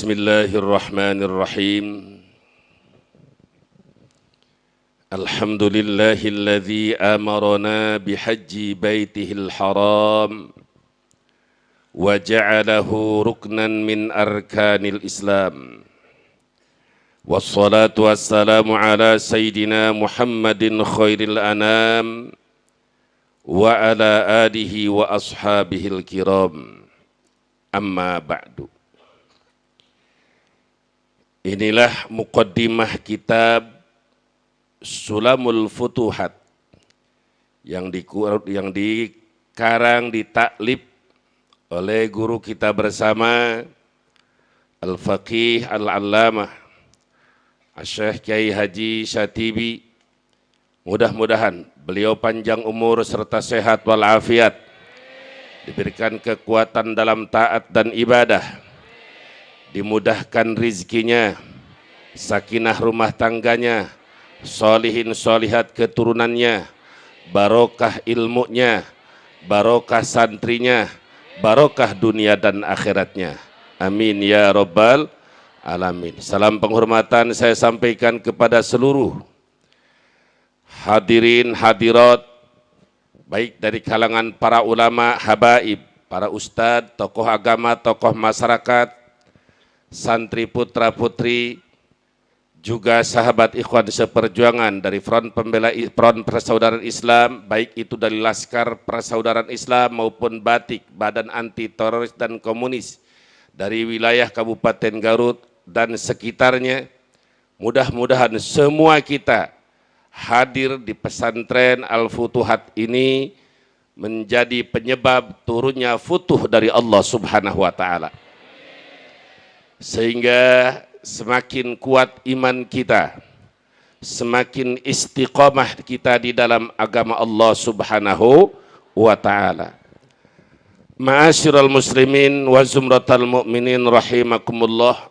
Bismillahirrahmanirrahim. Alhamdulillahilladzi amarana bihajji baitihil haram wa ja'alahu ruknan min arkanil Islam. Wassalatu wassalamu ala sayyidina Muhammadin khairil anam wa ala alihi wa ashabihil kiram. Amma ba'du. Inilah muqaddimah kitab Sulamul Futuhat yang dikarang, ditaklif oleh guru kita bersama Al-Faqih Al-Allamah Syekh Kiai Haji Syatibi. Mudah-mudahan beliau panjang umur serta sehat walafiat, diberikan kekuatan dalam taat dan ibadah, dimudahkan rizkinya, sakinah rumah tangganya, solihin solihat keturunannya, barokah ilmunya, barokah santrinya, barokah dunia dan akhiratnya. Amin ya rabbal alamin. Salam penghormatan saya sampaikan kepada seluruh hadirin hadirat, baik dari kalangan para ulama, habaib, para ustadz, tokoh agama, tokoh masyarakat, santri putra putri, juga sahabat ikhwan seperjuangan dari front persaudaraan Islam, baik itu dari Laskar Persaudaraan Islam maupun Batik, Badan Anti Teroris dan Komunis dari wilayah Kabupaten Garut dan sekitarnya. Mudah-mudahan semua kita hadir di pesantren Al-Futuhat ini menjadi penyebab turunnya futuh dari Allah Subhanahu wa Ta'ala, sehingga semakin kuat iman kita, semakin istiqamah kita di dalam agama Allah Subhanahu wa Ta'ala. Ma'asyiral muslimin wa zumratal mu'minin rahimakumullah.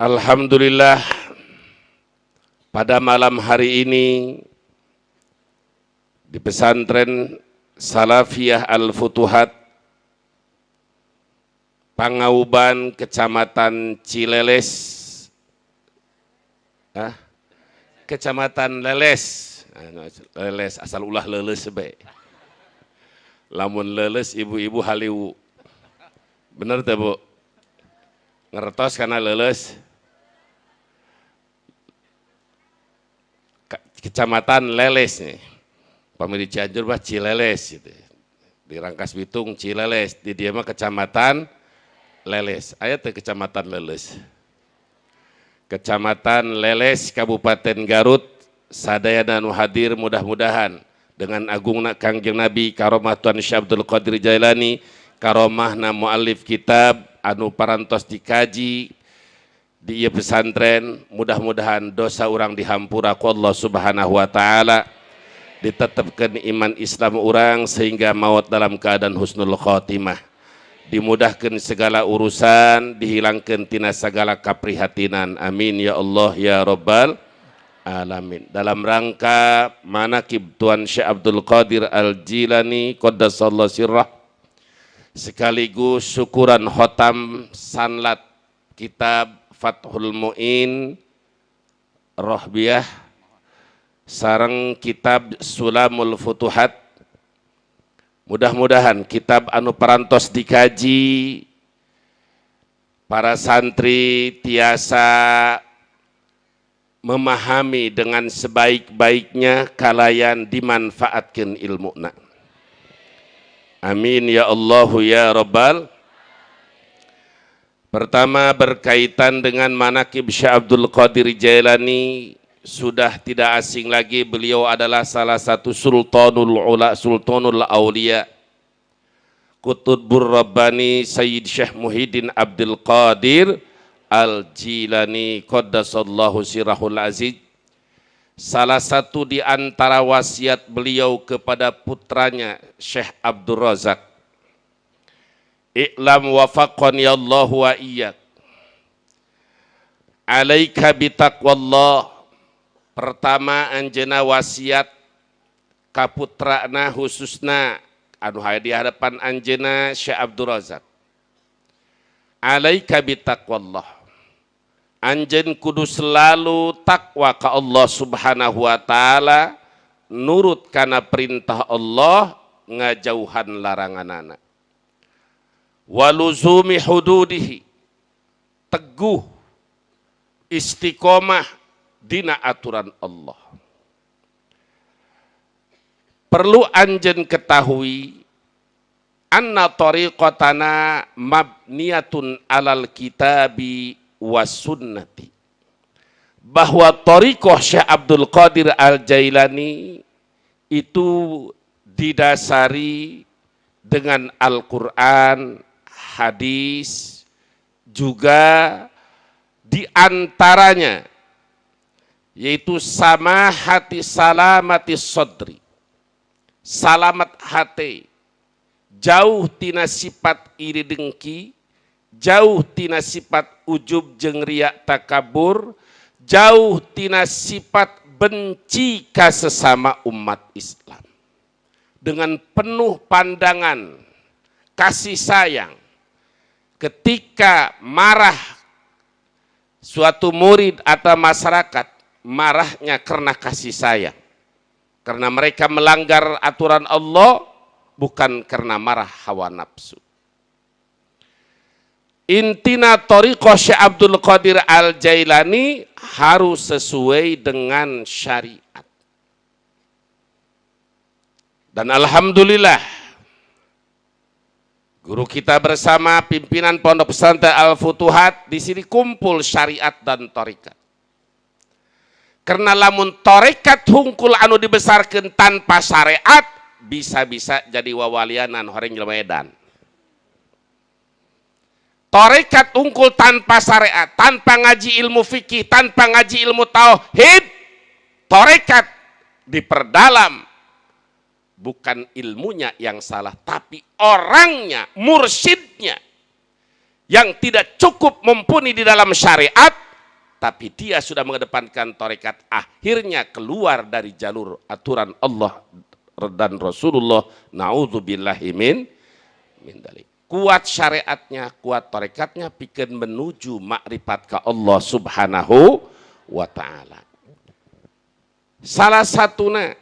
Alhamdulillah, pada malam hari ini di pesantren Salafiyah Al-Futuhat Pangauban, Kecamatan Cileles, Kecamatan Leles, Leles asal ulah leles baik. Lamun leles ibu-ibu haliwu, bener tuh bu? Ngertos karena leles. Kecamatan Leles nih, pamili Cianjur bah Cileles gitu. Di Rangkas Bitung Cileles, di dia mah Kecamatan Leles. Ayat Kecamatan Leles. Kecamatan Leles, Kabupaten Garut, sadayana nu hadir mudah-mudahan dengan agungna Kangjeng Nabi karomah Tuan Syekh Abdul Qadir Jailani, karomahna muallif kitab anu parantos dikaji di ieu pesantren, mudah-mudahan dosa urang dihampura ku Allah Subhanahu wa Ta'ala, ditetapkan iman Islam urang sehingga maut dalam keadaan husnul khotimah, dimudahkan segala urusan, dihilangkan tina segala kaprihatinan. Amin ya Allah ya rabbal alamin. Dalam rangka manaqib Tuan Syekh Abdul Qadir Al-Jilani qaddasallahu sirrah, sekaligus syukuran khotam sanlat kitab Fathul Mu'in Rohbiyah sareng kitab Sulamul Futuhat. Mudah-mudahan kitab anu parantos dikaji para santri tiasa memahami dengan sebaik-baiknya kalayan dimanfaatkan ilmuna. Amin ya Allah ya rabbal. Pertama, berkaitan dengan manaqib Syekh Abdul Qadir Jailani, sudah tidak asing lagi, beliau adalah salah satu sultanul aulia, Qutbur Rabbani Sayyid Syekh Muhyiddin Abdul Qadir Al-Jilani qaddasallahu sirahul aziz. Salah satu di antara wasiat beliau kepada putranya Syekh Abdul Razak, I'lam wafaqani Allah wa iyyak, alaika bitaqwallah. Pertama, anjeuna wasiat kaputrana khususna anu haya di hadapan anjeuna Syekh Abdul Razak. alaika bitaqwallah. Anjeun kudu selalu takwa ka Allah Subhanahu wa taala, nurut kana perintah Allah, ngajauhan laranganana. Waluzumi hududihi, teguh istiqomah dina aturan Allah. Perlu anjeun ketahui anna tariqatana mabniyatun alal kitabi was sunnati, bahwa tariqah Syekh Abdul Qadir Al-Jailani itu didasari dengan Al-Quran, hadis, juga diantaranya yaitu samahati salamati sodri, salamat hati, jauh tina sifat iri dengki, jauh tina sifat ujub jeung riya takabur, jauh tina sifat benci ka sesama umat Islam. Dengan penuh pandangan kasih sayang, ketika marah suatu murid atau masyarakat, marahnya karena kasih sayang, karena mereka melanggar aturan Allah, bukan karena marah hawa nafsu. Intina thariqah Syekh Abdul Qadir Al-Jailani harus sesuai dengan syariat. Dan alhamdulillah guru kita bersama pimpinan Pondok Pesantren Al-Futuhat di sini kumpul syariat dan thariqat. Karena lamun thariqat hungkul anu dibesarkeun tanpa syariat, bisa-bisa jadi wawalianan horeng jelema edan. Thariqat hungkul tanpa syariat, tanpa ngaji ilmu fikih, tanpa ngaji ilmu tauhid, thariqat diperdalam. Bukan ilmunya yang salah, tapi orangnya, mursyidnya yang tidak cukup mumpuni di dalam syariat, tapi dia sudah mengedepankan thariqat, akhirnya keluar dari jalur aturan Allah dan Rasulullah. Na'udzubillahi min dalik. Kuat syariatnya, kuat thariqatnya, pikeun menuju makrifat ka Allah Subhanahu wa ta'ala. Salah satuna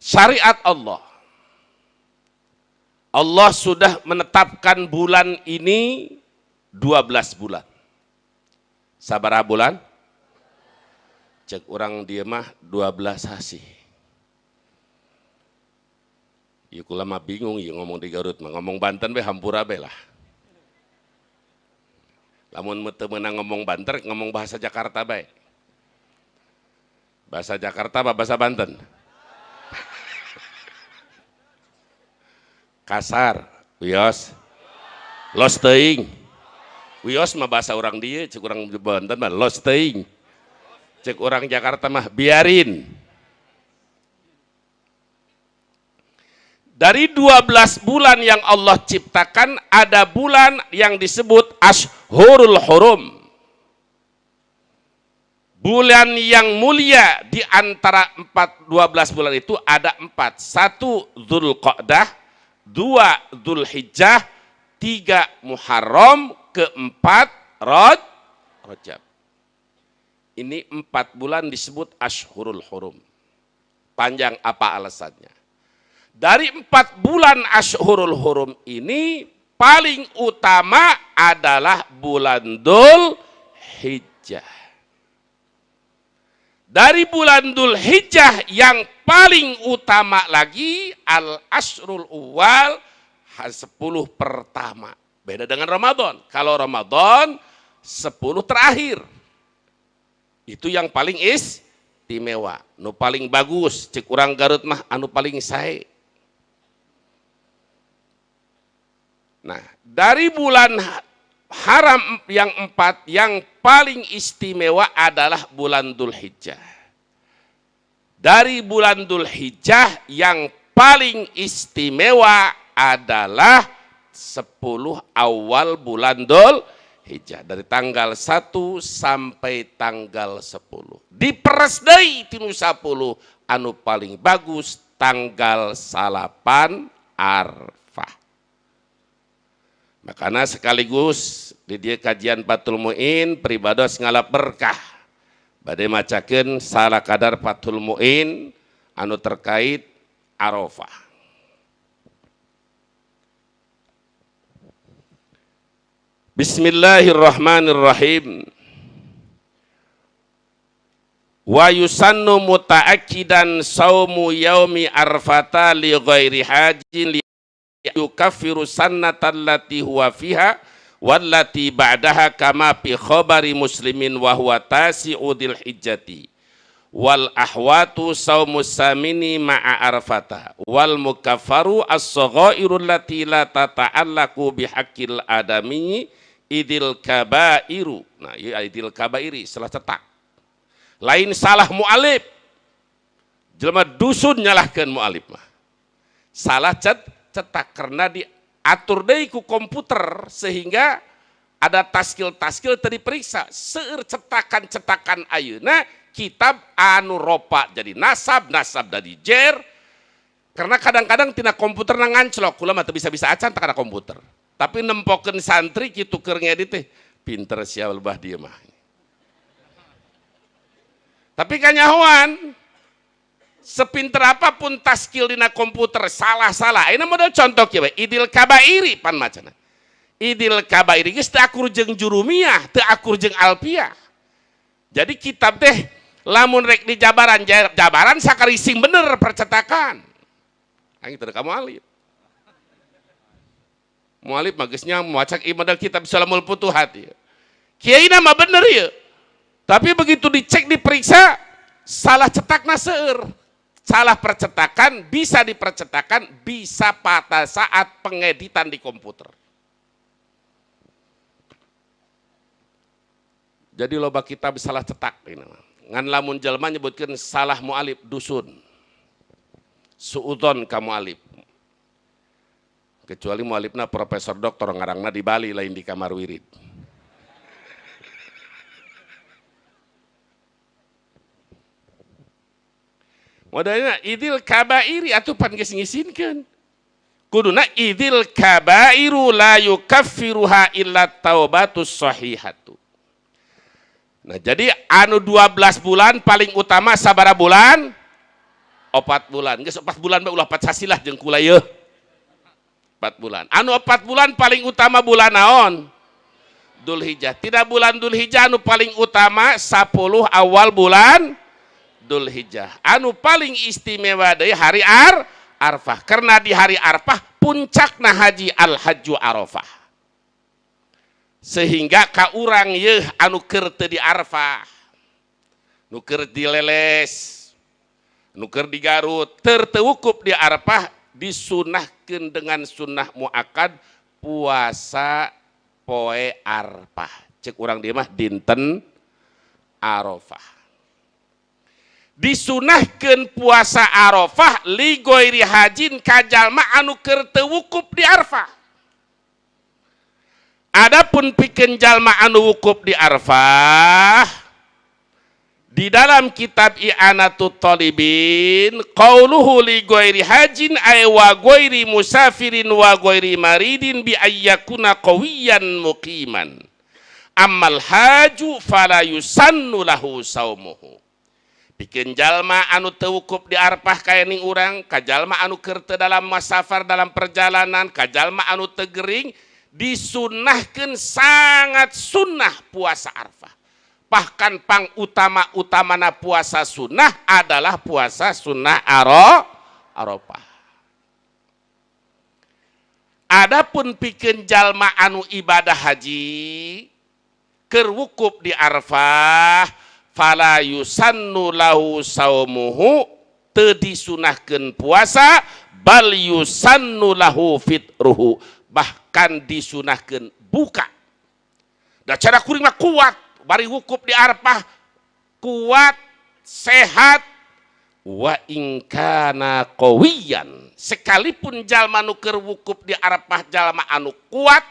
syariat Allah. Allah sudah menetapkan bulan ini 12 bulan. Sabaraha bulan? Cek orang dia mah 12 hasih. Ieu kula mah bingung ieu ngomong di Garut mah, ngomong Banten be hampura be lah. Lamun teu meunang ngomong Banten, ngomong bahasa Jakarta bae. Bahasa Jakarta apa bahasa Banten? Kasar, wios, los teuing. Wios mah bahasa orang dia, cek orang Banten mah los teuing. Cek orang Jakarta mah biarin. Dari 12 bulan yang Allah ciptakan, ada bulan yang disebut Ashhurul Hurum. Bulan yang mulia di antara 12 bulan itu ada 4. 1 Dzulqa'dah, 2 Dzulhijjah, 3 Muharram, keempat Rajab. Ini 4 bulan disebut Ashhurul Hurum. Panjang apa alasannya? Dari 4 bulan Ashhurul Hurum ini paling utama adalah bulan Dzulhijjah. Dari bulan Dzulhijjah yang paling utama lagi Al-Ashrul Awwal, 10 pertama. Beda dengan Ramadan. Kalau Ramadan 10 terakhir. Itu yang paling istimewa. Nu paling bagus, cek urang Garut mah anu paling sae. Nah, dari bulan haram yang 4 yang paling istimewa adalah bulan Dzulhijjah. Dari bulan Dzulhijjah yang paling istimewa adalah 10 awal bulan Dzulhijjah. Dari tanggal 1 sampai tanggal 10. Diperes deui tinu 10 anu paling bagus tanggal 8 Arfah. Makanya sekaligus di dia kajian Fathul Mu'in peribados ngalap berkah badai macakeun salah kadar Fathul Mu'in anu terkait Arafah. Bismillahirrahmanirrahim. Wa yusannu muta'akkidan saumu yaumi arfata li ghairi hajin li yukaffiru sannatan lati huwa fiha wallati ba'daha kama fi khabari muslimin wa huwa tasi'u dzil hijjati wal ahwatu saumus samini ma'a arfata wal mukaffaru as-saghairu allati la tata'allaqu bihaqqil adami idil kabairu. Nah, ya idil kabairi salah cetak. Lain salah mu'alif. Jelema dusun nyalahkeun mu'alif mah. Salah cetak karena diatur deui ku komputer sehingga ada taskil-taskil teu diperiksa. Seueur cetakan-cetakan ayeuna kitab anu ropa jadi nasab jadi jer. Karena kadang-kadang tina komputer nganclok, kula mah teu bisa-bisa acan teu kana komputer. Tapi nempokeun santri kitu keur ngedit teh pinter sia lebah dieu mah. Tapi kanyahoan sepinter apapun taskil dina komputer salah-salah. Ini model contoh kieu we, idil kabairi pan macana. Idil kabairi geus teu akur jeung jurumiyah, teu akur jeung alfiyah. Jadi kitab teh lamun rek di jabaran sakarising bener percetakan. Aing teu kamu alif. Mualif magesnya memacak model kitab Salamul Futuhat ya. Kiai nama bener ya. Tapi begitu dicek diperiksa salah cetakna seueur. Salah percetakan bisa dipercetakan bisa pada saat pengeditan di komputer. Jadi loba kitab salah cetak ini. Ngan lamun jalma nyebutkeun salah mualif dusun. Suudzon ka mualif. Kecuali mualifna profesor doktor ngarangna di Bali lain di kamar wirid. Modalnya idil kabairi atuh pan geus ngisinkeun. Kuduna idil kabairu la yukaffiruha illa taubatus sahihatu. Nah, jadi anu 12 bulan paling utama sabara bulan? 4 bulan. Geus 4 bulan mah ulah 4 sasilah jeung kula yeuh. 4 bulan. Anu 4 bulan paling utama bulan naon? Dzulhijjah. Tidak bulan Dzulhijjah anu paling utama 10 awal bulan Dzulhijjah. Anu paling istimewa deui hari Arfah. Karena di hari Arfah puncakna haji al-hajju Arafah. Sehingga ka urang yeuh anu keur teu di Arfah. Nu keur di Leles, nu keur di Garut, teu wukuf di Arfah disunahkeun dengan sunnah muakkad puasa poe Arfah. Cek urang dieu mah dinten Arafah. Disunahkeun puasa Arafah li ghairi hajin ka jalma anu keur teu wukuf di Arfah. Adapun pikeun jalma anu wukuf di Arfah di dalam kitab I'anatut Talibin qauluhu li ghairi hajin ay wa ghairi musafirin wa ghairi maridin bi ayyakuna qawiyan muqiman ammal haju fala yusannu lahu saumuhu. Pikeun jalma anu teu wukuf di Arfah kaya ning urang, ka jalma anu keur teu dalam masafar dalam perjalanan, ka jalma anu teu gering disunnahkeun sangat sunnah puasa Arfah. Bahkan pang utama-utamana puasa sunnah adalah puasa sunnah Arafah. Adapun pikeun jalma anu ibadah haji keur wukuf di Arfah fala yusannu lahu saumuhu teu disunahkeun puasa bal yusannu lahu fitruhu bahkan disunahkeun buka. Da cara kuring mah kuat bari wukuf di Arfah kuat sehat wa in kana qawiyan sekalipun jalma nu keur wukuf di Arfah jalma anu kuat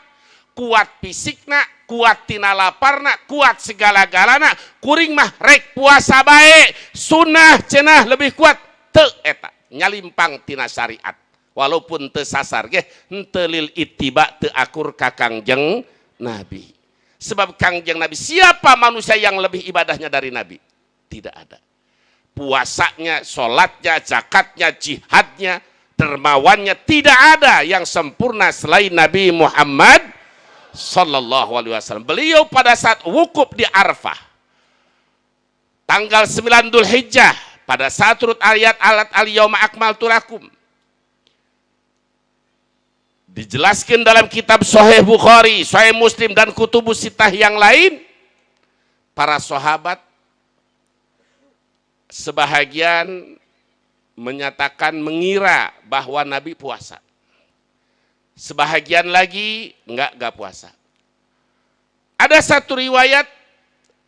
fisikna, kuat tina laparna, kuat segala-galana, kuring mah rek puasa bae, sunnah cenah lebih kuat, teu eta nyalimpang tina syariat. walaupun teu sasar ge henteu lil ittiba teu akur ka Kangjeng Nabi. Sebab Kangjeng Nabi, siapa manusia yang lebih ibadahnya dari Nabi? Tidak ada. Puasanya, sholatnya, zakatnya, jihadnya, dermawannya, tidak ada yang sempurna selain Nabi Muhammad sallallahu alaihi wasallam. Beliau pada saat wukuf di Arafah tanggal 9 Dzulhijjah, pada saat turut ayat al-yauma akmaltu lakum, dijelaskan dalam kitab Sahih Bukhari, Sahih Muslim dan kutubus sittah yang lain, para sahabat sebahagian menyatakan mengira bahwa Nabi puasa. Sebahagian lagi enggak puasa. Ada satu riwayat,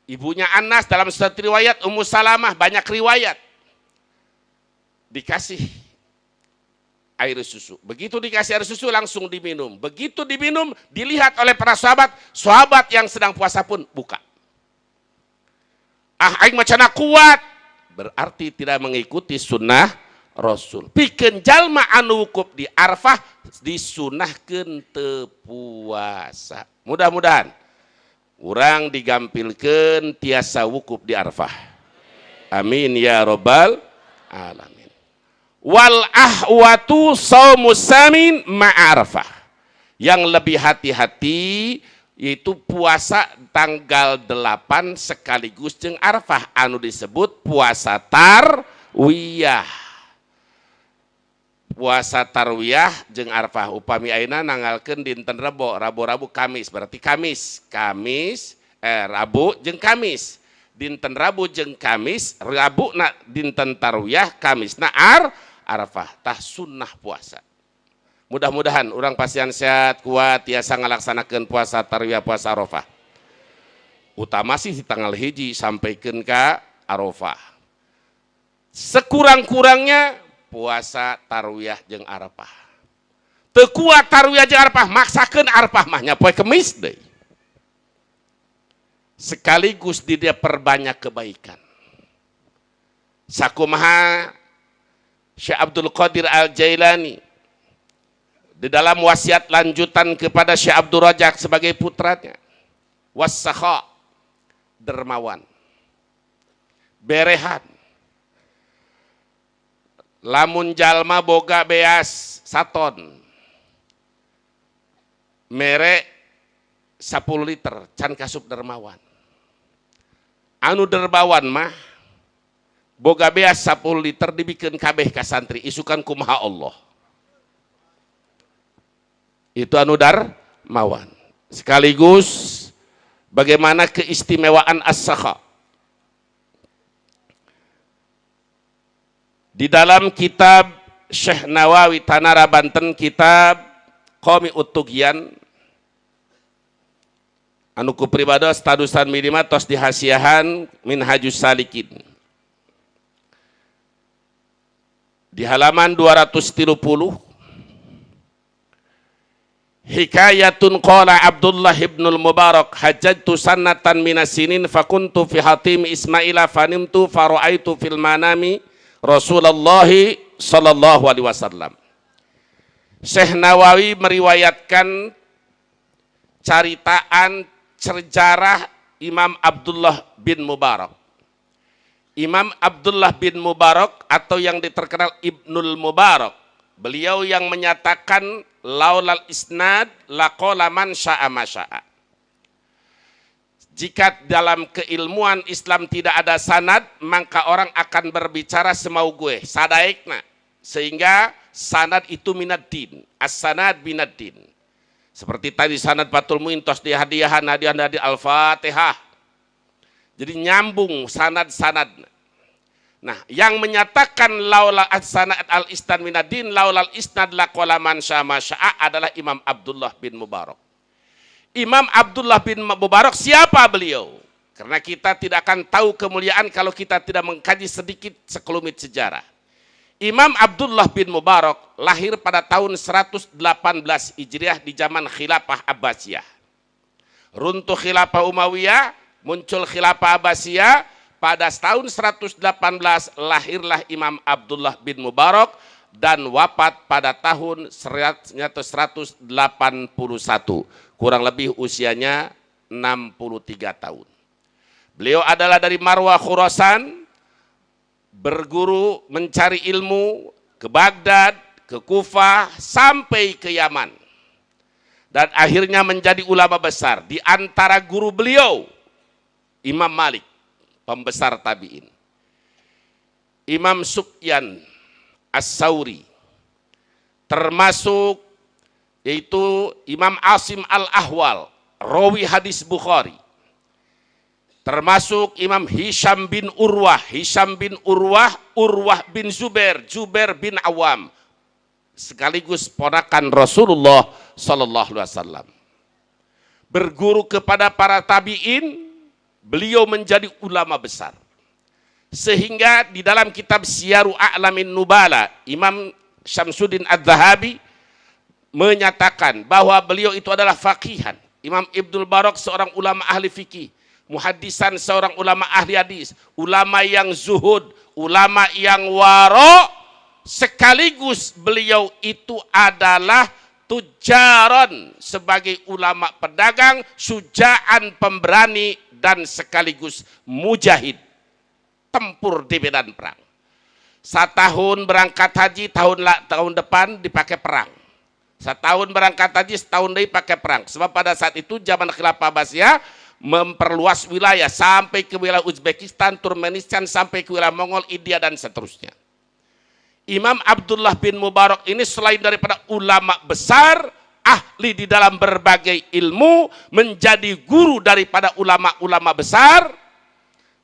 ibunya Anas, dalam satu riwayat Ummu Salamah, banyak riwayat, dikasih air susu. Begitu dikasih air susu langsung diminum. Begitu diminum, dilihat oleh para sahabat, sahabat yang sedang puasa pun buka. Aing macana kuat, berarti tidak mengikuti sunnah Rasul. Pikeun jalma anu wukuf di Arafah disunahkeun teu puasa. Mudah-mudahan urang digampilkeun tiasa wukuf di Arafah. Amin ya rabbal alamin. Wal ahwatu shaumus samin ma'arafah. Yang lebih hati-hati yaitu puasa tanggal 8 sekaligus jeung Arafah, anu disebut puasa tarwiyah. Puasa tarwiyah jeung Arafah upami ayeuna nangalkeun dinten Rebo, Rabu Kamis, berarti Kamis, Rabu jeung Kamis. Dinten Rabu jeung Kamis, Rabu na dinten tarwiyah, Kamis na Arafah, tah sunnah puasa. Mudah-mudahan urang pasien sehat kuat tiasa ngalaksanakeun puasa tarwiyah, puasa Arafah. Utama sih di tanggal 1 sampaikeun ka Arafah. Sekurang-kurangnya puasa tarwiyah jeung Arafah. Teu kuat tarwiyah jeung Arafah, maksakeun Arafah mah nya poe Kemis deui. Sekaligus di dia perbanyak kebaikan. Sakumaha Syekh Abdul Qadir Al-Jailani di dalam wasiat lanjutan kepada Syekh Abdul Razak sebagai putranya, wassakha, dermawan, berehan, lamun jalma boga beas saton mere 10 liter can kasup dermawan. Anu dermawan mah boga beas 10 liter dibikeun kabeh ka santri isukan kumaha Allah. Itu anu darmawan. Sekaligus bagaimana keistimewaan as-sakha. Di dalam kitab Syekh Nawawi Tanara Banten, kitab Qami Utugyan, anu ku pribada stadusan minimal tos dihasiahan Minhajus Salikin. Di halaman 230, hikayatun qala Abdullah ibnul Mubarak hajjatu sanatan minasinin fakuntu fi hatim Ismaila fanimtu faru'aitu fil manami Rasulullah sallallahu alaihi wasallam. Syekh Nawawi meriwayatkan caritaan sejarah Imam Abdullah bin Mubarak. Imam Abdullah bin Mubarak atau yang diterkenal Ibnul Mubarak, beliau yang menyatakan laulal isnad laqala man syaa ma syaa. Jika dalam keilmuan Islam tidak ada sanad, maka orang akan berbicara semau gue, sadaikna. Sehingga sanad itu minaddin, as-sanad minaddin. Seperti tadi sanad Fathul Muin tos di hadiah Al-Fatihah. Jadi nyambung sanad-sanad. Nah, yang menyatakan laulal as-sanad al-isnad minaddin, laulal isnad laqala man syaa ma syaa adalah Imam Abdullah bin Mubarak. Imam Abdullah bin Mubarak siapa beliau? Karena kita tidak akan tahu kemuliaan kalau kita tidak mengkaji sedikit sekelumit sejarah. Imam Abdullah bin Mubarak lahir pada tahun 118 Hijriah di zaman Khilafah Abbasiyah. Runtuh Khilafah Umayyah, muncul Khilafah Abbasiyah, pada tahun 118 lahirlah Imam Abdullah bin Mubarak dan wafat pada tahun 181. Kurang lebih usianya 63 tahun. Beliau adalah dari Marwah Khurasan, berguru mencari ilmu ke Baghdad, ke Kufah, sampai ke Yaman. Dan akhirnya menjadi ulama besar. Di antara guru beliau, Imam Malik, pembesar tabi'in. Imam Sufyan As-Sauri, termasuk yaitu Imam Asim Al-Ahwal, rawi hadis Bukhari. Termasuk Imam Hisham bin Urwah, Urwah bin Zubair, Zubair bin Awam, sekaligus ponakan Rasulullah Sallallahu Alaihi Wasallam. Berguru kepada para tabi'in, beliau menjadi ulama besar. Sehingga di dalam kitab Syiaru A'lamin Nubala, Imam Syamsuddin Adz-Dzahabi menyatakan bahwa beliau itu adalah faqihan. Imam Ibnul Barak seorang ulama ahli fikih, muhaddisan seorang ulama ahli hadis, ulama yang zuhud, ulama yang waro, sekaligus beliau itu adalah tujaron, sebagai ulama pedagang, syuja'an pemberani, dan sekaligus mujahid, tempur di medan perang. Setahun berangkat haji, tahun depan dipakai perang. Setahun berangkat haji, setahun lagi pakai perang. Sebab pada saat itu zaman Khilafah Abbasiyah memperluas wilayah sampai ke wilayah Uzbekistan, Turkmenistan, sampai ke wilayah Mongol, India, dan seterusnya. Imam Abdullah bin Mubarak ini selain daripada ulama besar, ahli di dalam berbagai ilmu, menjadi guru daripada ulama-ulama besar,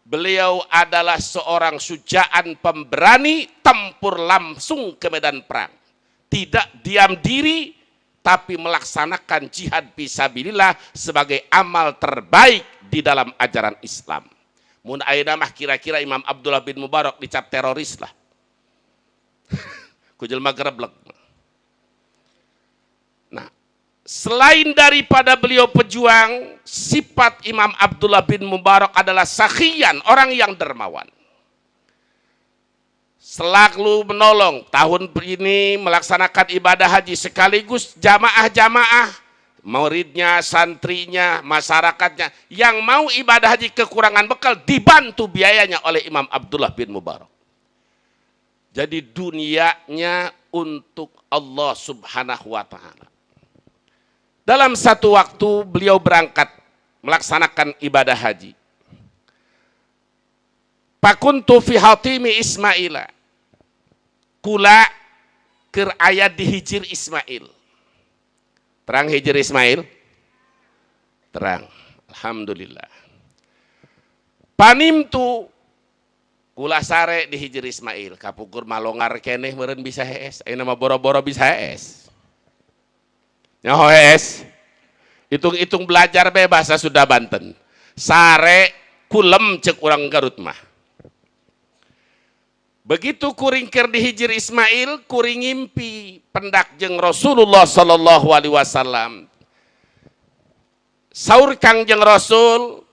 beliau adalah seorang syuja'an pemberani, tempur langsung ke medan perang. Tidak diam diri, tapi melaksanakan jihad fisabilillah sebagai amal terbaik di dalam ajaran Islam. Mun ayeuna mah kira-kira Imam Abdullah bin Mubarak dicap teroris lah. Kujelma gereblek. Nah, selain daripada beliau pejuang, sifat Imam Abdullah bin Mubarak adalah sakhiyan, orang yang dermawan. Selalu menolong, tahun ini melaksanakan ibadah haji sekaligus jamaah-jamaah, muridnya, santrinya, masyarakatnya yang mau ibadah haji kekurangan bekal dibantu biayanya oleh Imam Abdullah bin Mubarak. Jadi dunianya untuk Allah Subhanahu wa Ta'ala. Dalam satu waktu beliau berangkat melaksanakan ibadah haji. Pakuntu fi hatimi Ismaila, kula keur aya di hijir Ismail. Terang hijir Ismail? Terang. Alhamdulillah. Panimtu kula sare di hijir Ismail. Kapukur malongar keneh meureun bisa hees. Ayeuna mah boro-boro bisa hees. Nyaho hees. Hitung-hitung belajar be bahasa Sunda Banten. Sare kulem cek urang Garut mah. Begitu kuring keur di hijir Ismail, kuring ngimpi pendak jeung Rasulullah sallallahu alaihi wasallam. Saur Kangjeng Rasul,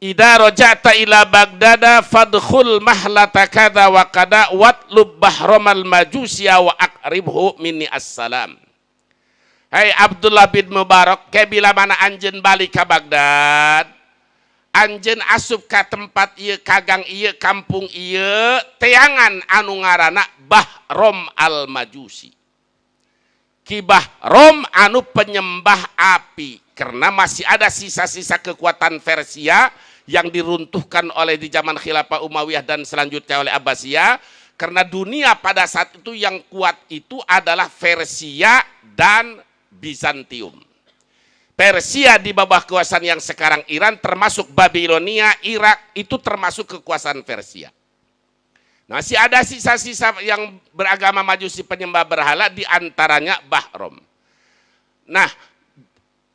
"Idza raja'ta ila Bagdad fadkhul mahlata kada wa kada watlub bahramal majusiya wa aqribhu minni assalam." Hai Abdullah bin Mubarak, ke bila mana anjeun balik ka Bagdad, anjeun asup ka tempat ieu, kagang ieu, kampung ieu, teangan anu ngaranna Bahrom al-Majusi. Ki Bahrom anu penyembah api, karena masih ada sisa-sisa kekuatan Persia yang diruntuhkan oleh di zaman Khilafah Umayyah dan selanjutnya oleh Abbasiyah. Karena dunia pada saat itu yang kuat itu adalah Persia dan Bizantium. Persia di bawah kekuasaan yang sekarang Iran, termasuk Babilonia, Irak, itu termasuk kekuasaan Persia. Masih ada sisa-sisa yang beragama Majusi penyembah berhala, di antaranya Bahrom. Nah,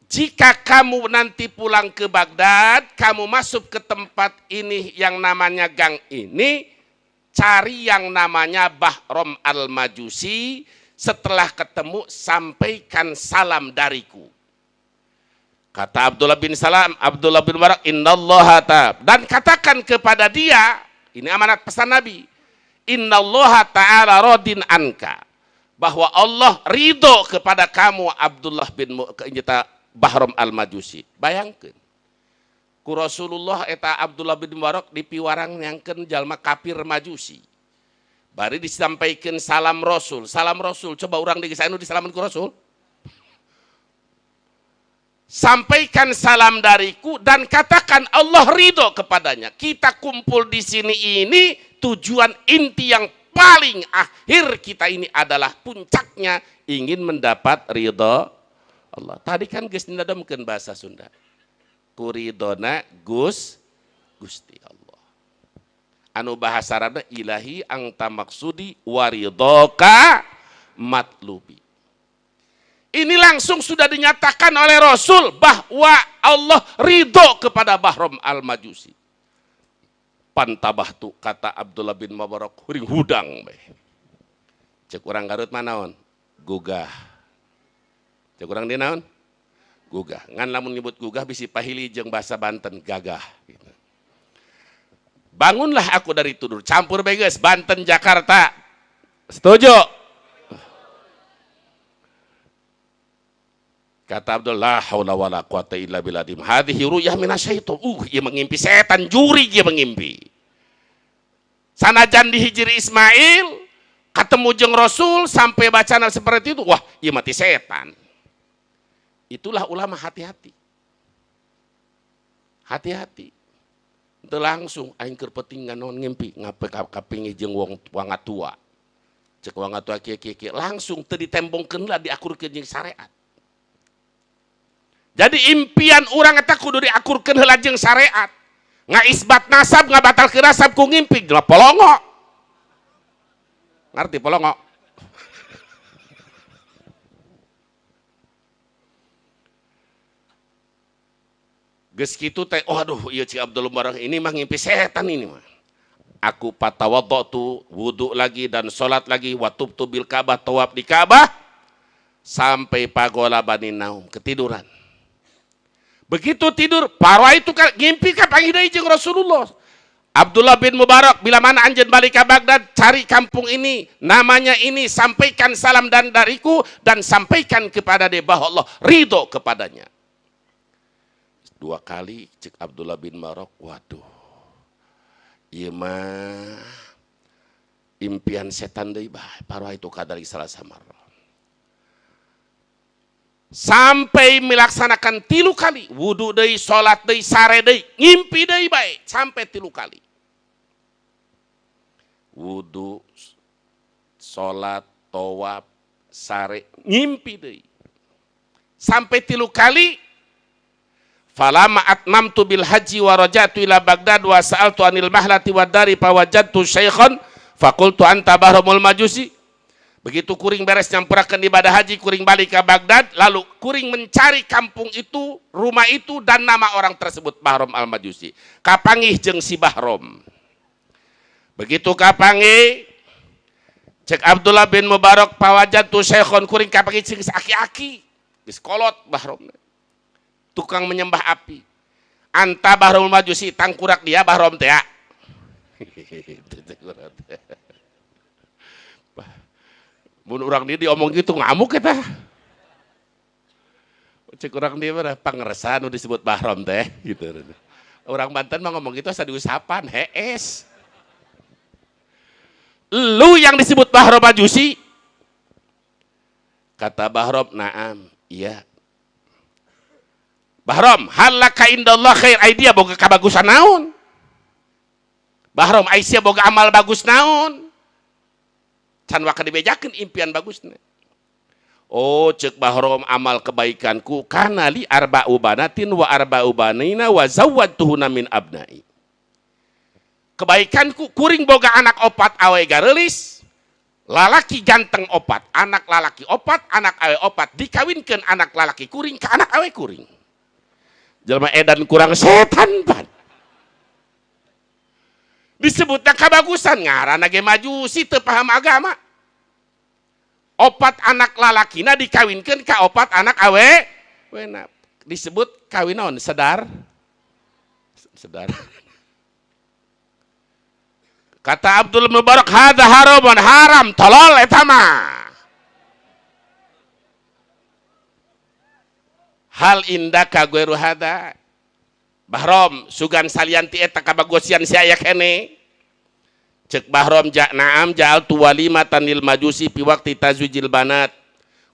jika kamu nanti pulang ke Baghdad, kamu masuk ke tempat ini yang namanya gang ini, cari yang namanya Bahrom al-Majusi. Setelah ketemu, sampaikan salam dariku. Kata Abdullah bin Mubarak, innallaha ta'ala, dan katakan kepada dia, ini amanat pesan Nabi, innallaha ta'ala radin anka, bahwa Allah ridho kepada kamu Abdullah bin Bahram al-Majusi. Bayangkan ku Rasulullah eta Abdullah bin Mubarak dipiwarang nyangkeun jalma kafir Majusi. Bari disampaikan salam Rasul. Salam Rasul, coba orang di kisah disalaman ku Rasul. Sampaikan salam dariku dan katakan Allah ridho kepadanya. Kita kumpul di sini ini tujuan inti yang paling akhir kita ini adalah puncaknya ingin mendapat ridho Allah. Tadi kan geus ndademkeun bahasa Sunda. Kuridona Gusti Allah. Anu bahasa Arabna ilahi angta maksudi waridoka matlubi. Ini langsung sudah dinyatakan oleh Rasul bahwa Allah ridho kepada Bahram al-Majusi. Pantabah tu kata Abdullah bin Mubarak huring hudang. Cek orang Garut manaon? Gugah. Cek orang di naon? Gugah. Ngan lamun nyebut gugah bisi pahili jeung bahasa Banten gagah. Gitu. Bangunlah aku dari tidur. Campur beges Banten Jakarta. Setuju? Kata Abdullah, haula wala quwata illa billah. Hadhihi ru'yah minasyaiton. Ieu mengimpi setan, juri ieu mengimpi. Sanajan di hijri Ismail, ketemu jeung Rasul sampai bacana seperti itu, wah, ieu mati setan. Itulah ulama hati-hati. Hati-hati. Teu langsung aing keur petingan naon ngimpi, ngape kapingi jeung wong tua. Cek wong tua kieu-kieu langsung teu ditembongkeun lah diakurkeun jeung syariat. Jadi impian orang eta kudu diakurkeun heula jeung syariat. Ngaisbat nasab, ngabatalkeun nasab ku ngimpi, geula polongo. Ngarti polongo? Geus kitu teh, oh aduh ieu cik Abdul Mubarak ini mah ngimpi setan ini mah. Aku patawaddu wudu lagi dan salat lagi wa tubtu bil Ka'bah tawaf di Ka'bah sampai pagola Bani Naum ketiduran. Begitu tidur, parwa itu ngimpi ka panggih deui jeung Rasulullah. Abdullah bin Mubarak, bila mana anjeun balik ke Baghdad, cari kampung ini, namanya ini, sampaikan salam dan dariku dan sampaikan kepada dia bahwa Allah ridho kepadanya. 2 kali cek Abdullah bin Mubarak, waduh. Ieu mah impian setan deui bae, parwa itu kadari salah samar. Sampai melaksanakan 3 kali wudu deui, salat deui, sare deui, ngimpi deui bae sampai 3 kali. Wudu, salat, tawaf, sare, ngimpi deui. Sampai 3 kali. Falama atmamtu bil haji wa raja'tu ila Baghdad wa sa'altu anil mahlati wad dari fa wajadtu syaikhan faqultu anta Bahramul Majusi. Begitu kuring beres nyampurakeun ibadah haji, kuring balik ke Baghdad, lalu kuring mencari kampung itu, rumah itu, dan nama orang tersebut Bahram al-Majusi. Kapanggih jeung si Bahram. Begitu kapanggih, cek Abdullah bin Mubarak pawajatu syekhon, kuring kapanggih jeung aki-aki. Geus kolot Bahram. Tukang menyembah api. Anta Bahramul Majusi, tangkurak dia Bahram teh. Mun urang dia diomong gitu ngamuk eta. Cek urang dia mah pangeresan nu disebut Bahram teh gitu. Orang Banten mah ngomong gitu asa diusapan, hees. Lu yang disebut Bahram Majusi? Kata Bahram, "Na'am, iya." Bahram, halaka indallah khair aidia boga kabagusan naon? Bahram Aisyah boga amal bagus naon? Can waka dibejakeun impian bagusna. Oh, cek Bahram amal kebaikanku kana li arba'u banatin wa arba'u banina wa zawwadtuhunna min abnai. Kebaikanku kuring boga anak 4 awe gareulis, lalaki ganteng 4, anak lalaki 4, anak awe 4, dikawinkeun anak lalaki kuring ka anak awe kuring. Jelema edan kurang setan pan. Disebutna kabagusan, ngaranna ge Majusi teu paham agama. 4 anak lalakina dikawinkeun ka 4 anak awe wena. Disebut kawin naon? Sedar. Kata Abdul Mubarak, hada haramun, haram, tolol etama. Hal indaka gueru hada. Bahrom, sugan salianti eta kabagosian si ayak kene. Cek Bahrom, naam ja'al tu walimatan lil majusi pi waktu tazwijil banat.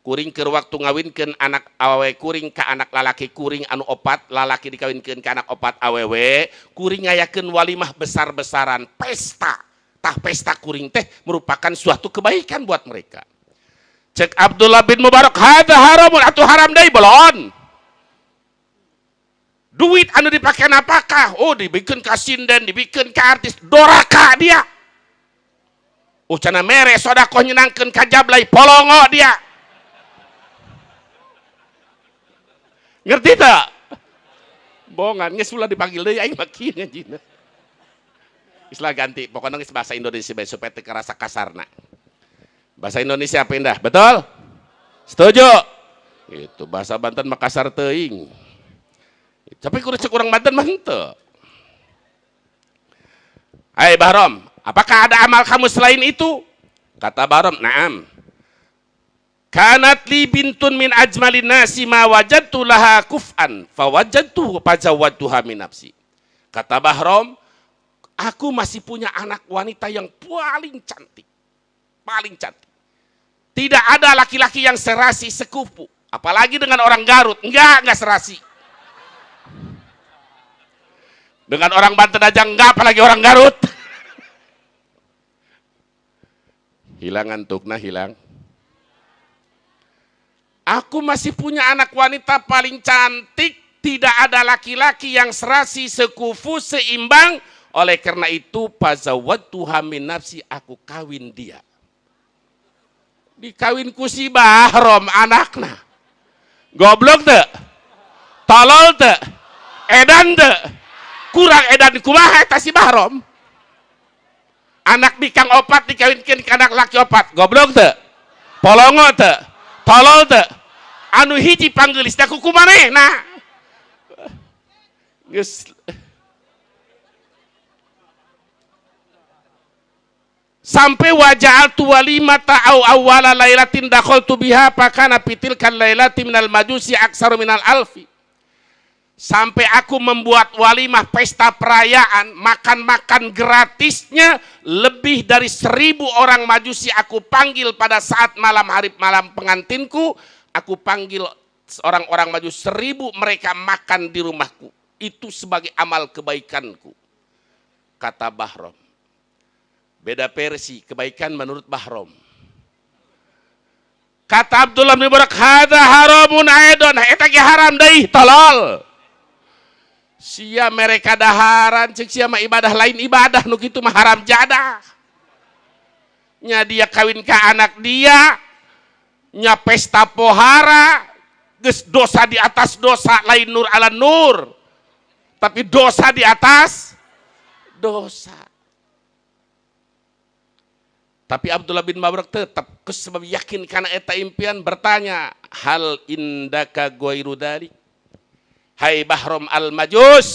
Kuring keur waktu ngawinkeun anak awewe kuring ka anak lalaki kuring anu opat, lalaki dikawinkeun ka anak opat awewe, kuring ngayakeun walimah besar-besaran, pesta. Tah pesta kuring teh merupakan suatu kebaikan buat mereka. Cek Abdullah bin Mubarak, hada haramun, atuh haram deui belon. Duit anu dipake napakah? Oh, dibikin ka sinden, dibikin ka artis, doraka dia. Cenah mere sodakoh nyenangkeun ka jablay, polongo dia. Ngerti tak? Bohongan, geus ulah dipanggil deui aing mah kieu ngajina. Islah ganti, pokoknya geus bahasa Indonesia bae supaya teu karasa kasarna. Bahasa Indonesia pindah, betul? Setuju? Itu bahasa Banten Makassar teuing. Tapi kudu cek urang Banten mah henteu. Hai Bahrom, apakah ada amal kamu selain itu? Kata Bahrom, "Na'am. Kanat li bintun min ajmalin nasi ma wajadtu laha kuf'an fawajadtu fazawwadtuha min nafsi." Kata Bahrom, aku masih punya anak wanita yang paling cantik. Paling cantik. Tidak ada laki-laki yang serasi sekufu, apalagi dengan orang Garut. Enggak serasi. Dengan orang Banten aja enggak, apalagi orang Garut. Hilang ngantukna, hilang. Aku masih punya anak wanita paling cantik, tidak ada laki-laki yang serasi, sekufu, seimbang. Oleh karena itu, fazawwadtuha min nafsi, aku kawin dia. Dikawinku si Bahrom anakna. Goblok teu? Tolol teu? Edan teu? Kurang edan kumaha eta si Bahrom? Anak bikang opat dikawinkeun ka anak laki opat. Goblok teu? Polongo teu? Tolol teu? Anu hiji panggeulisna ku kumanehna? Geus sampai waja'al tu walimata au awwala lailatin dakhaltu biha fakana fitil kan lailati minal majusi aksaru minal alfi. Sampai aku membuat walimah pesta perayaan, makan-makan gratisnya lebih dari 1000 orang majusi aku panggil pada saat malam hari malam pengantinku. Aku panggil orang-orang majus 1000, mereka makan di rumahku. Itu sebagai amal kebaikanku. Kata Bahrom. Beda versi, kebaikan menurut Bahrom. Kata Abdullah bin Mubarak, hada haramun aidon, eta ge haram deui, tolol. Sia mereka daharan, cek sia mah ibadah lain ibadah, nu kitu mah haram jadah. Nya dia kawin ka anak dia, nya pesta pohara, geus dosa di atas dosa, lain nur ala nur. Tapi dosa di atas dosa. Tapi Abdullah bin Mubarak tetap sebab yakin karena eta impian bertanya, hal indaka ghairu dzalik? Hai Bahrom al-Majus,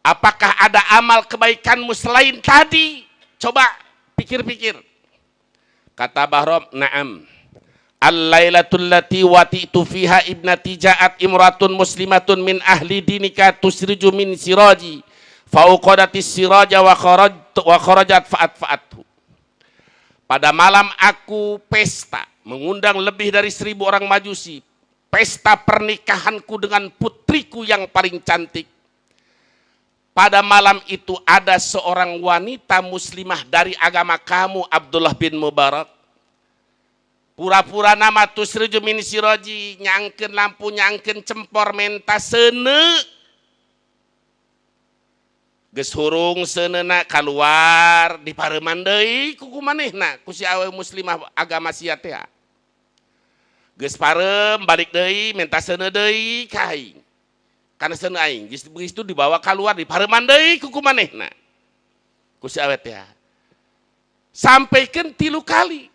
apakah ada amal kebaikanmu selain tadi? Coba pikir-pikir. Kata Bahrom, na'am. Al-lailatul lati wati'tu fiha ibnati ja'at imratun muslimatun min ahli dinika tusriju min siraji fauqadatis siraja wa kharajat fa'athu. Pada malam aku pesta, mengundang lebih dari 1000 orang majusi. Pesta pernikahanku dengan putriku yang paling cantik. Pada malam itu ada seorang wanita muslimah dari agama kamu, Abdullah bin Mubarak. Pura-pura nama tusriju min siraji, nyangkeun lampu, nyangkeun cempor menta seuneu. Geus hurung seuneuna kaluar dipareuman deui ku kumanehna ku si awewe muslimah agama sia teh. Geus pareum balik deui menta seuneu deui ka aing. Kana seuneu aing geus itu dibawa keluar dipareuman deui ku kumanehna ku si awewe teh. Sampaikeun 3 kali.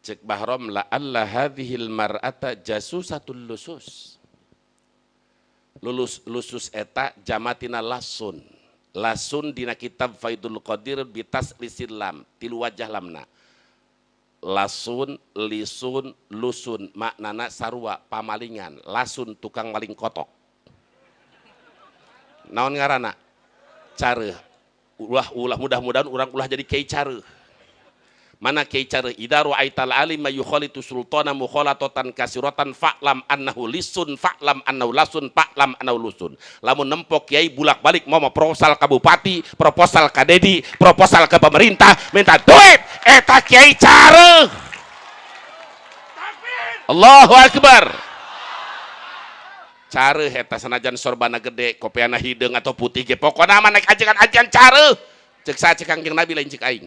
Cek Bahrom, la alla hadhil mar'ata jasusatul lusus. Lusus eta jamatina lasun. lasun dina kitab Faidul Qadir bitas lisil lam tilu wajah lamna. Lasun, lisun, lusun, maknana sarua pamalingan, lasun tukang maling kotok. Naon ngaranna? Careuh. Ulah mudah-mudahan urang ulah jadi kiai careuh. Mana kiai careuh? Idza ra'aital alima yukhalitu sultana mukhalatatan kasiratan fa'lam annahu lisun fa'lam annahu lasun fa'lam annahu lusun. Lamun nempok kiai bulak-balik mau proposal ka bupati, proposal ka dedi, proposal ke pemerintah, minta duit, eta kiai careuh. Allahu akbar. Careuh eta sanajan sorbana gede, kopiana hideung atau putih ge pokona mah naik ajegan-ajegan careuh. Cek sa cek Kangjeng Nabi lain cek aing.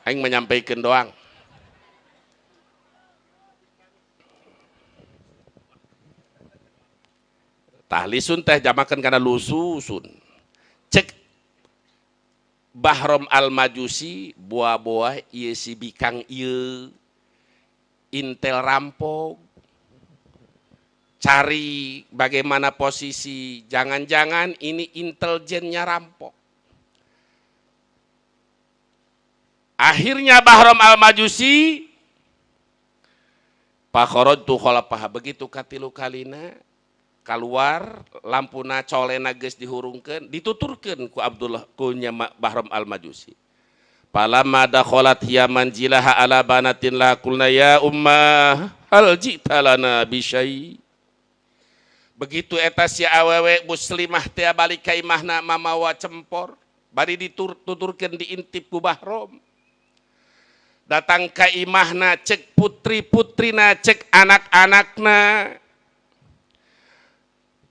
Aing menyampaikan doang. Tahlisun teh jamakan karena lususun. Cek Bahrom Al-Majusi buah-buah ieu si bikang ieu intel rampok. Cari bagaimana posisi, jangan-jangan ini intelijennya rampok. Akhirnya Bahrom Al-Majusi pakhorodtu kholapaha begitu katilu kalina keluar lampuna colena geus dihurungkeun dituturkeun ku Abdullah kunya Bahrom Al-Majusi. Palamma dakhalat hiya manjilaha ala banatin la qulna ya ummah hal jita lana bi syai. Begitu eta si awewe muslimah teh balik ka imahna mamawa cempor bari dituturkeun diintip ku Bahrom. Datang ka imahna cek putri-putrina cek anak-anakna.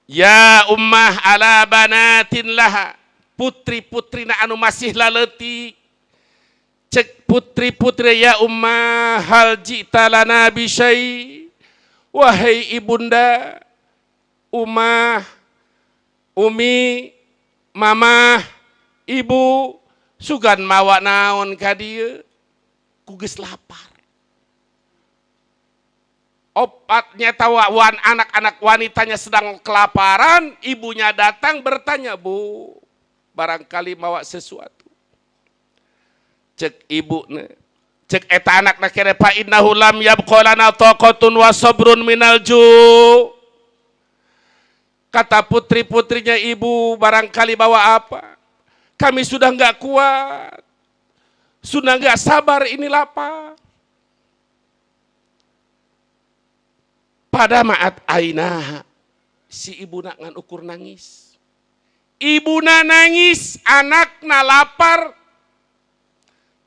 Ya ummah ala banatin laha. Putri-putrina anu masih laleutik. Cek putri-putri ya ummah hal jita lana bi syai. Wahai ibunda, ummah, umi, mamah, ibu, sugan mawa naon ka dieu? Kuges lapar. Opatnya tawan anak-anak wanitanya sedang kelaparan, ibunya datang bertanya, Bu, barangkali mawa sesuatu. Cek ibu, cek eta anak nakere fa innahu lam yabqolana taqatun wa sabrun minal ju'. Kata putri-putrinya ibu, barangkali bawa apa? Kami sudah enggak kuat. Sudah enggak sabar ini lapar. Pada maat aina si ibu nak ngan ukur nangis. Ibuna nangis, anakna lapar.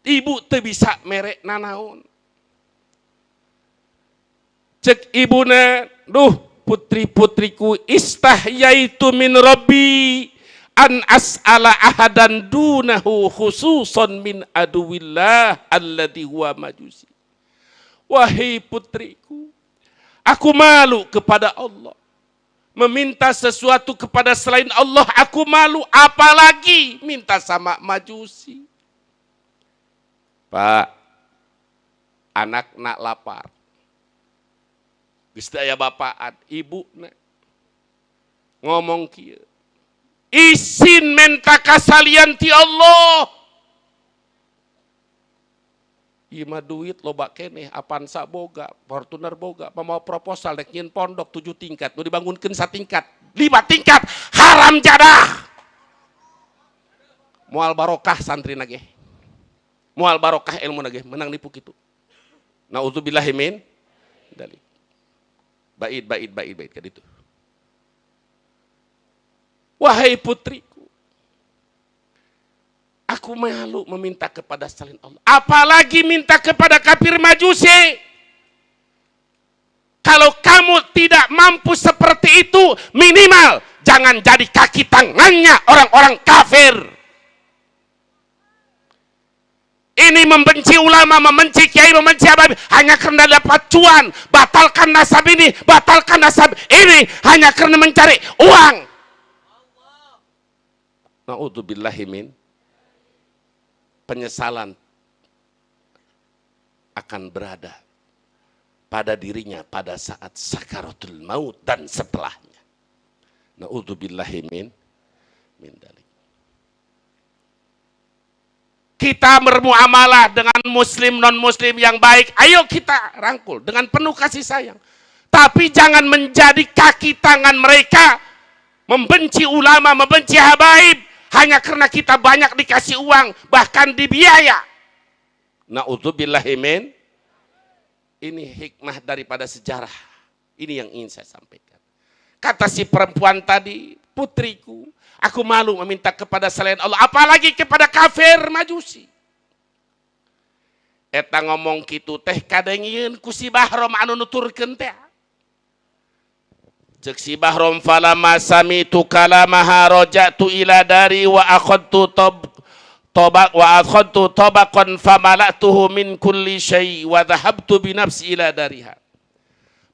Ibu teu bisa merek nanaon. Cek ibuna, duh putri-putriku istahyaitu min rabbi an as'ala ahadan dunahu khususon min aduwillah alladhi huwa majusi. Wahai putriku, aku malu kepada Allah. Meminta sesuatu kepada selain Allah, aku malu. Apalagi minta sama majusi. Pak, anak nak lapar. Geus aya bapaan, ibu nak ngomong kieu. Isin menta kasalian ti Allah. Ima duit loba keneh, Avanza boga, Fortuner boga, pamawa proposal rek nyin pondok 7 tingkat, nu dibangunkeun 1 tingkat, 5 tingkat, haram jadah. Moal barokah santri nage. Moal barokah ilmu nage, menang nipu kitu. Nauzubillahi min dalik. Bait ka ditu. Wahai putriku, aku malu meminta kepada selain Allah. Apalagi minta kepada kafir majusi. Kalau kamu tidak mampu seperti itu, minimal jangan jadi kaki tangannya orang-orang kafir. Ini membenci ulama, membenci kiai, membenci ababi hanya karena dapat cuan. Batalkan nasab ini, batalkan nasab ini hanya karena mencari uang. Na'udzubillahi min. Penyesalan akan berada pada dirinya pada saat sakaratul maut dan setelahnya. Na'udzubillahi min min dalik. Kita bermuamalah dengan muslim non muslim yang baik, ayo kita rangkul dengan penuh kasih sayang. Tapi jangan menjadi kaki tangan mereka membenci ulama, membenci habaib hanya karena kita banyak dikasih uang, bahkan dibiaya. Na'udzubillahi min. Ini hikmah daripada sejarah. Ini yang ingin saya sampaikan. Kata si perempuan tadi, putriku, aku malu meminta kepada selain Allah, apalagi kepada kafir majusi. Eta ngomong kitu teh kadengieun ku si Bahrom anu nuturkeun teh. Cek si Bahrom falamma samitu kalamaha raja'tu ila dari wa akhadtu tabaqan famala'tuhu min kulli syai wa dhahabtu bi nafsi ila dariha.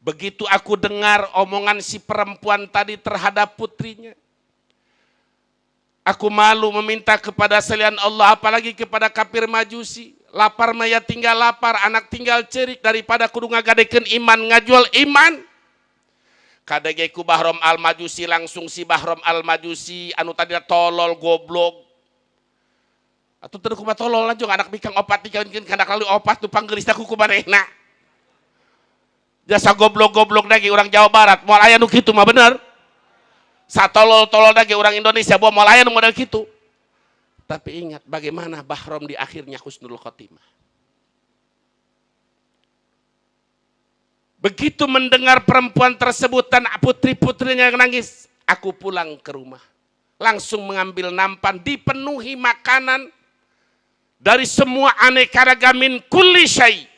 Begitu aku dengar omongan si perempuan tadi terhadap putrinya, aku malu meminta kepada selain Allah, apalagi kepada kafir majusi. Lapar maya tinggal lapar, anak tinggal cerik, daripada kudu ngagadekeun iman, ngajual iman. Kadege ku Bahrom al-Majusi, langsung si Bahrom al-Majusi anu tadi tolol goblok. Atuh teu kumaha tolol lanjut anak bikang opat dikawinkeun kana kali opat tu panggeulisna ku kumanehna. Jasa goblok-goblok lagi orang Jawa Barat, moal aya nu kitu mah bener. Satolol-tolol lagi orang Indonesia, moal aya nu model kitu. Tapi ingat bagaimana Bahrom di akhirnya husnul khotimah. Begitu mendengar perempuan tersebut dan putri-putrinya yang nangis, aku pulang ke rumah. Langsung mengambil nampan, dipenuhi makanan dari semua aneka ragamin kulli syai.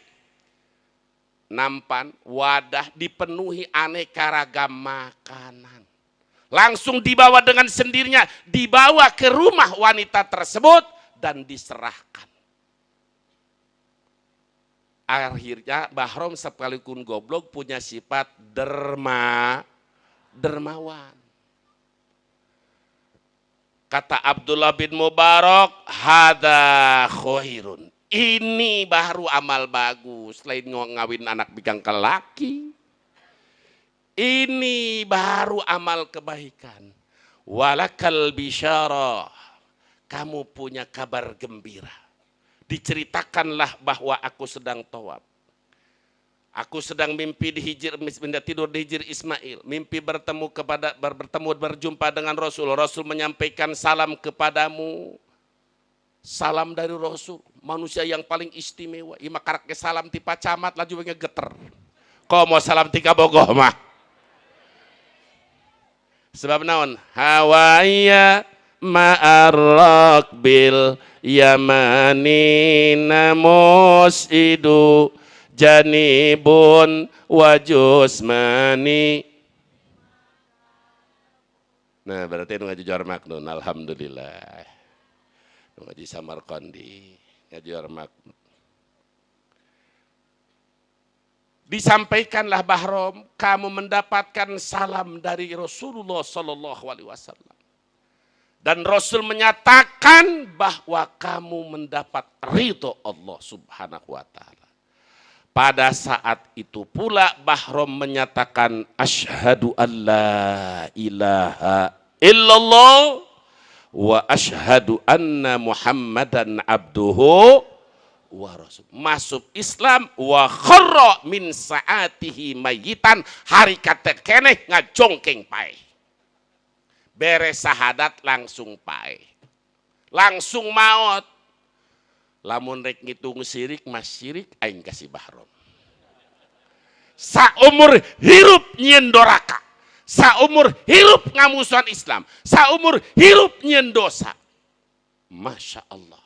Nampan, wadah dipenuhi aneka ragam makanan. Langsung dibawa dengan sendirinya, dibawa ke rumah wanita tersebut dan diserahkan. Akhirnya Bahrom sekalipun goblok punya sifat dermawan. Kata Abdullah bin Mubarak, hada khairun. Ini baru amal bagus, selain ngawin anak bikang ke laki. Ini baru amal kebaikan. Walakal bisyarah. Kamu punya kabar gembira. Diceritakanlah bahwa aku sedang tawaf. Aku sedang mimpi tidur di hijir Ismail. Mimpi berjumpa dengan Rasul. Rasul menyampaikan salam kepadamu. Salam dari Rasul. Manusia yang paling istimewa. Ima karaknya salam tipa camat laju geter. Kau mau salam tika bogoh mah. Sebab naon? Hawaya ma'arrak bil yamani namus idu janibun wajusmani. Nah berarti ngaji Johar Maknun, alhamdulillah. Ngaji Samarqandi, ngaji Johar Maknun. Disampaikanlah Bahrom, kamu mendapatkan salam dari Rasulullah Sallallahu Alaihi Wasallam. Dan Rasul menyatakan bahwa kamu mendapat ridho Allah Subhanahu wa Ta'ala. Pada saat itu pula Bahrom menyatakan asyhadu an la ilaha illallah wa asyhadu anna Muhammadan abduhu wa rasul. Masuk Islam wa kharra min saatihi mayitan, hari kata keneh ngajongkeng pae. Beres sahadat langsung pae. Langsung maut. Lamun rek ngitung sirik mas sirik aing kasih Bahrom. Saumur hirup nyieun doraka. Saumur hirup ngamusuhan Islam. Saumur hirup nyieun dosa. Masya Allah.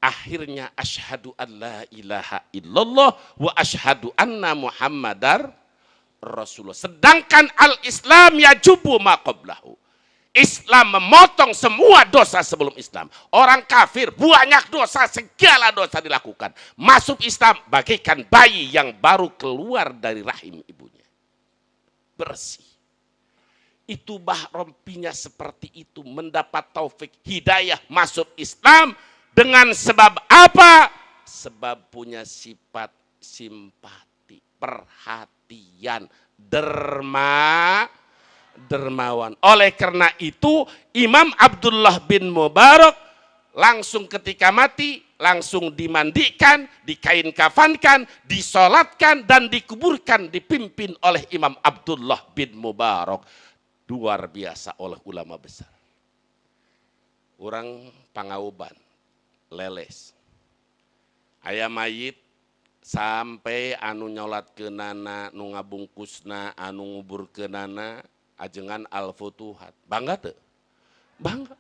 Akhirnya asyhadu an la ilaha illallah wa asyhadu anna Muhammadar Rasulullah. Sedangkan al-Islam yajubu ma qablahu. Islam memotong semua dosa sebelum Islam. Orang kafir banyak dosa, segala dosa dilakukan. Masuk Islam bagaikan bayi yang baru keluar dari rahim ibunya. Bersih. Itu Bahrom pinya seperti itu, mendapat taufik hidayah masuk Islam dengan sebab apa? Sebab punya sifat simpati, perhatian, dermawan. Oleh karena itu Imam Abdullah bin Mubarak langsung ketika mati langsung dimandikan, dikain kafankan, disolatkan dan dikuburkan dipimpin oleh Imam Abdullah bin Mubarak. Luar biasa oleh ulama besar. Orang Pangauban leles. Aya mayit sampai anu nyolat kenana, nu ngabungkusna, anu ngubur kenana, ajengan al-futuhat. Bangga tuh? Bangga.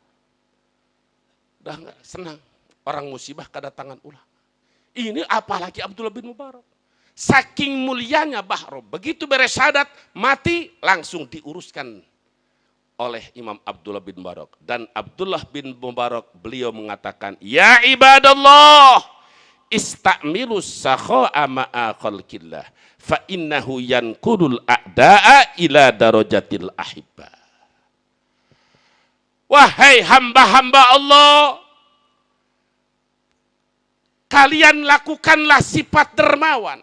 Bangga, senang. Orang musibah kedatangan ulama. Ini apalagi Abdullah bin Mubarak. Saking mulianya Bahrom. Begitu beres syahadat, mati langsung diuruskan oleh Imam Abdullah bin Mubarak. Dan Abdullah bin Mubarak beliau mengatakan, ya ibadallah, istamilus sakha'a ma'a khalqillah, fa innahu yanqudul a'da'a ila darajatil ahibba. Wahai hamba-hamba Allah, kalian lakukanlah sifat dermawan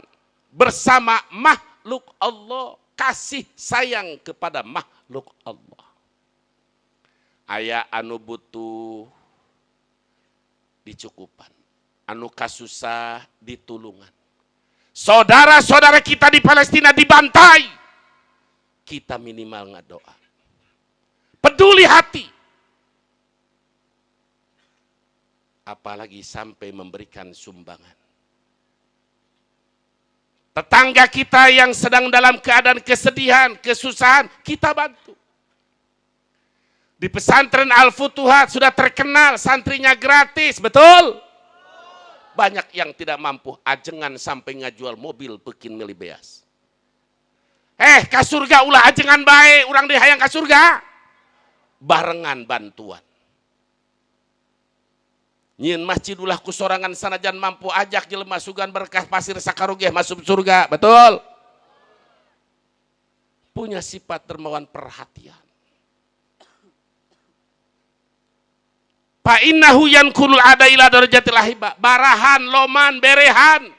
bersama makhluk Allah, kasih sayang kepada makhluk Allah. Aya anu butuh dicukupan, anu kasusah ditulungan. Saudara-saudara kita di Palestina dibantai, kita minimal ngadoa. Peduli hati. Apalagi sampai memberikan sumbangan. Tetangga kita yang sedang dalam keadaan kesedihan, kesusahan, kita bantu. Di pesantren Al-Futuhat sudah terkenal, santrinya gratis, betul? Banyak yang tidak mampu, ajengan sampai ngajual mobil pekin mili beas. Ka surga ulah ajengan baik, urang dihayang ka surga. Barengan bantuan. Nyin masjid ulah kusorangan sanajan mampu ajak jelema sugan berkah pasir sakarugeh masuk surga, betul? Punya sifat dermawan perhatian. Fa innahu yanqulul ada ila darajatil ahibba. Barahan, loman, berehan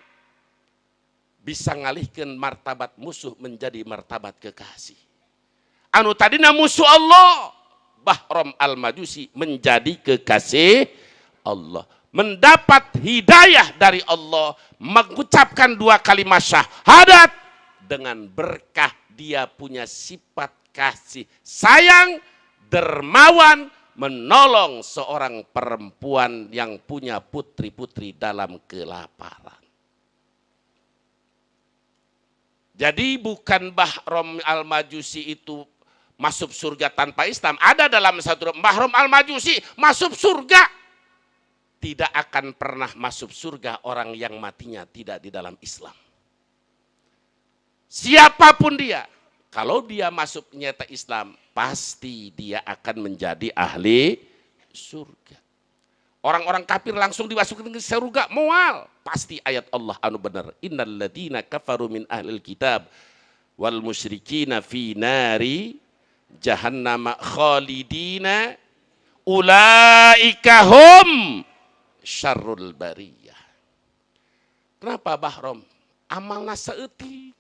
bisa ngalihkeun martabat musuh menjadi martabat kekasih. Anu tadina musuh Allah, Bahrom al-Majusi menjadi kekasih Allah. Mendapat hidayah dari Allah, mengucapkan 2 kalimat syahadat dengan berkah dia punya sifat kasih sayang, dermawan, menolong seorang perempuan yang punya putri-putri dalam kelaparan. Jadi bukan Bahrom al-Majusi itu masuk surga tanpa Islam. Ada dalam satu Bahrom al-Majusi masuk surga. Tidak akan pernah masuk surga orang yang matinya tidak di dalam Islam. Siapapun dia, kalau dia masuk nyata Islam, pasti dia akan menjadi ahli surga. Orang-orang kafir langsung dimasukin ke surga, mual. Pasti ayat Allah anu benar. Innal ladzina kafaru min ahlil kitab wal musyrikina fi nari jahannam khalidina ulaika hum syarrul bariyah. Kenapa Bahrom? Amalna saeutik.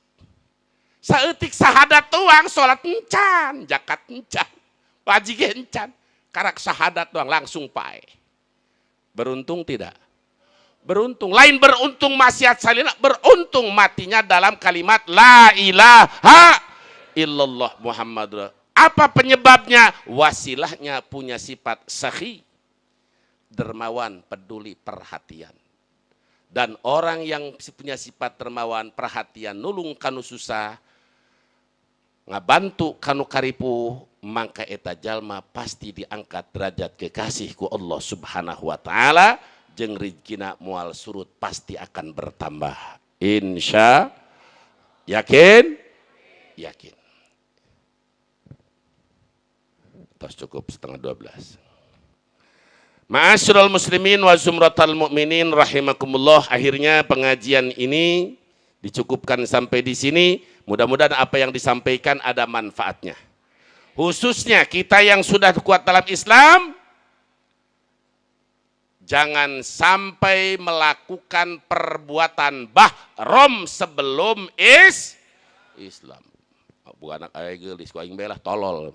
Saeutik sahadat doang, sholat encan, zakat encan, haji encan, karak sahadat doang langsung pae. Beruntung tidak? Beruntung. Lain beruntung maksiat salina, beruntung matinya dalam kalimat la ilaha illallah Muhammad. Apa penyebabnya? Wasilahnya punya sifat sakhi, dermawan, peduli, perhatian. Dan orang yang punya sifat dermawan, perhatian, nulung kanu susah, ngabantu kanu karipu, maka eta jalma pasti diangkat derajat kekasih ku Allah Subhanahu wa taala, jeung rizkina moal surut pasti akan bertambah. Insya yakin? Yakin. Tos cukup 11:30. Ma'asyiral muslimin wa zumratal mu'minin rahimakumullah. Akhirnya pengajian ini dicukupkan sampai di sini. Mudah-mudahan apa yang disampaikan ada manfaatnya. Khususnya kita yang sudah kuat dalam Islam, jangan sampai melakukan perbuatan Bahrom sebelum Islam. bukan anak ayah gelis, ku aing belah tolol.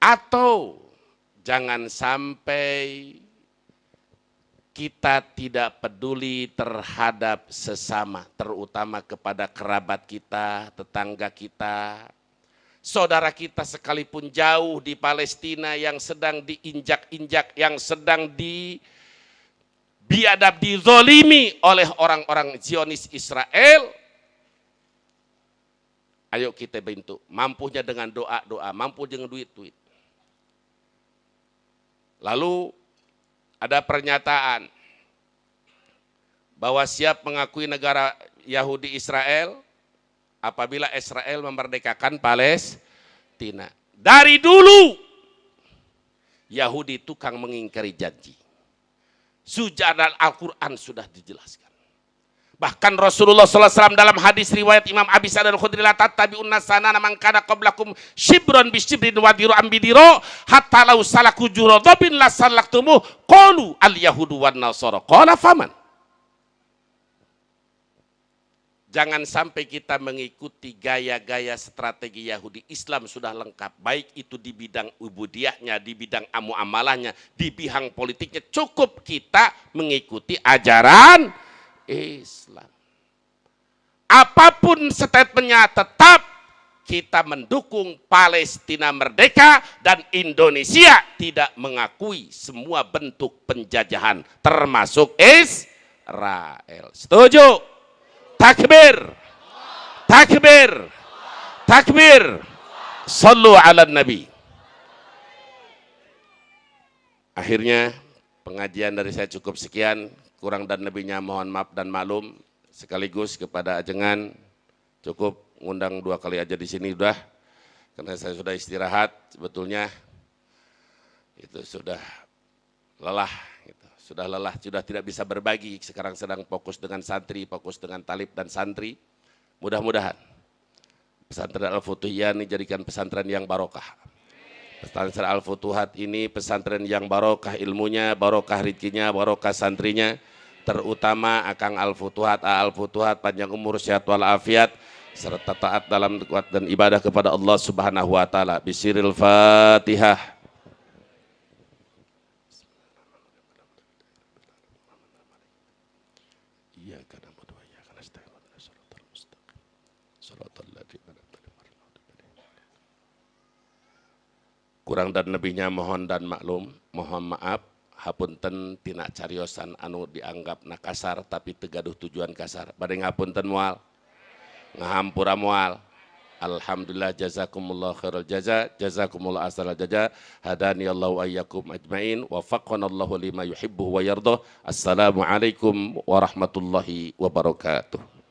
Atau jangan sampai kita tidak peduli terhadap sesama, terutama kepada kerabat kita, tetangga kita, saudara kita sekalipun jauh di Palestina yang sedang diinjak-injak, yang sedang biadab, dizolimi oleh orang-orang Zionis Israel. Ayo kita bentuk, mampunya dengan doa-doa, mampu dengan duit-duit. Lalu ada pernyataan bahwa siap mengakui negara Yahudi Israel apabila Israel memerdekakan Palestina. Dari dulu Yahudi tukang mengingkari janji. Sujadan Al-Quran sudah dijelaskan. Bahkan Rasulullah SAW dalam hadis riwayat Imam Abi Sa'id Al-Khudri, la tattabi'un nasana man kana qablakum shibran bi shibrin wa dir'an bi dir' hatta law salaku juradabin la salaktumu qalu al-yahudu wan nasara qala faman. Jangan sampai kita mengikuti gaya-gaya strategi Yahudi. Islam sudah lengkap, baik itu di bidang ubudiyahnya, di bidang muamalahnya, di bidang politiknya. Cukup kita mengikuti ajaran Islam. Apapun statementnya, tetap kita mendukung Palestina merdeka dan Indonesia tidak mengakui semua bentuk penjajahan termasuk Israel. Setuju? Takbir, takbir, takbir. Sallu ala Nabi. Akhirnya pengajian dari saya cukup sekian. Kurang dan lebihnya mohon maaf dan maklum. Sekaligus kepada ajengan cukup ngundang 2 kali aja di sini udah. Karena saya sudah istirahat sebetulnya. Itu sudah lelah. Sudah lelah, sudah tidak bisa berbagi. Sekarang sedang fokus dengan santri, fokus dengan talib dan santri. Mudah-mudahan pesantren Al-Futuhiyah ini jadikan pesantren yang barokah. Pesantren Al-Futuhat ini pesantren yang barokah ilmunya, barokah rizkinya, barokah santrinya. Terutama Akang Al-Futuhat, Al-Futuhat panjang umur, sehat walafiat, serta taat dalam kuat dan ibadah kepada Allah Subhanahu wa taala. Bisiril Fatihah. Kurang dan lebihnya mohon dan maklum, mohon maaf, hapunten tina cariosan anu dianggap nakasar tapi tegaduh tujuan kasar. Bade ngapunten moal, ngahampura moal. Alhamdulillah, jazakumullah khairal jaza, jazakumullah asal jaza, hadani Allahu ayyakum ajmain, wafaqanallahu lima yuhibbuhu wa yardah. Assalamualaikum warahmatullahi wabarakatuh.